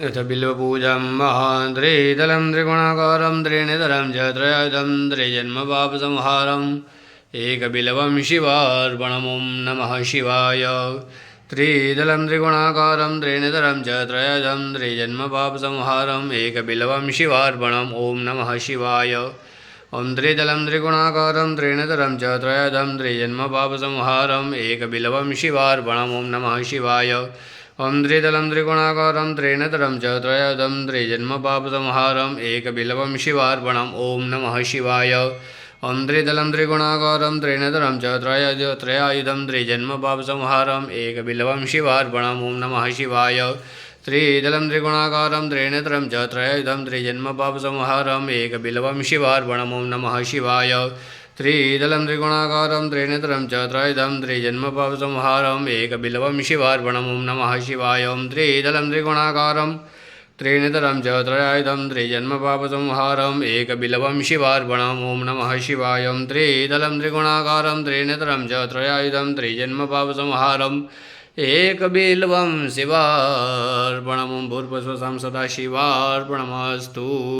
यथ बिल्वपूजां महान्त्रिदलं त्रिगुणाकारं त्रिनेतरं च त्रयायुधं त्रिजन्मपापसंहारम् एकबिल्वं शिवार्पणम् ॐ नमः शिवाय। त्रिदलं त्रिगुणाकारं त्रिनेतरं च त्रयायुधं त्रिजन्मपापसंहारम् एकबिल्वं शिवार्पणम् ॐ नमः शिवाय। ॐ त्रिदलं त्रिगुणाकारं त्रिनेतरं च त्रयायुधं त्रिजन्मपापसंहारम् एकबिल्वं शिवार्पणम् ॐ नमः शिवाय। ॐ त्रिदलं त्रिगुणाकारं त्रिनेतरं च त्रयायुधं त्रिजन्मपापसंहारम् एकबिल्वं शिवार्पणम् ॐ नमः शिवाय। ॐ त्रिदलं त्रिगुणाकारं त्रिनेतरं च त्रयायुधं त्रिजन्मपापसंहारम् एकबिल्वं शिवार्पणम् ॐ नमः शिवाय। त्रिदलं त्रिगुणाकारं त्रिनेतरं च त्रयायुधं त्रिजन्मपापसंहारम् एकबिल्वं शिवार्पणम् ॐ नमः शिवाय। त्रिदलं त्रिगुणाकारं त्रिनेतरं च त्रयायुधं त्रिजन्मपापसंहारम् एकबिल्वं शिवार्पणम् ॐ नमः शिवाय। ॐ त्रिदलं त्रिगुणाकारं त्रिनेतरं च त्रयायुधं त्रिजन्मपापसंहारम् एकबिल्वं शिवार्पणम् ॐ नमः शिवाय। ॐ त्रिदलं त्रिगुणाकारं त्रिनेतरं च त्रयायुधं त्रिजन्मपापसंहारम् एकबिल्वं शिवार्पणम् ॐ भूर्भुवस्सुवः सदा शिवार्पणमस्तु।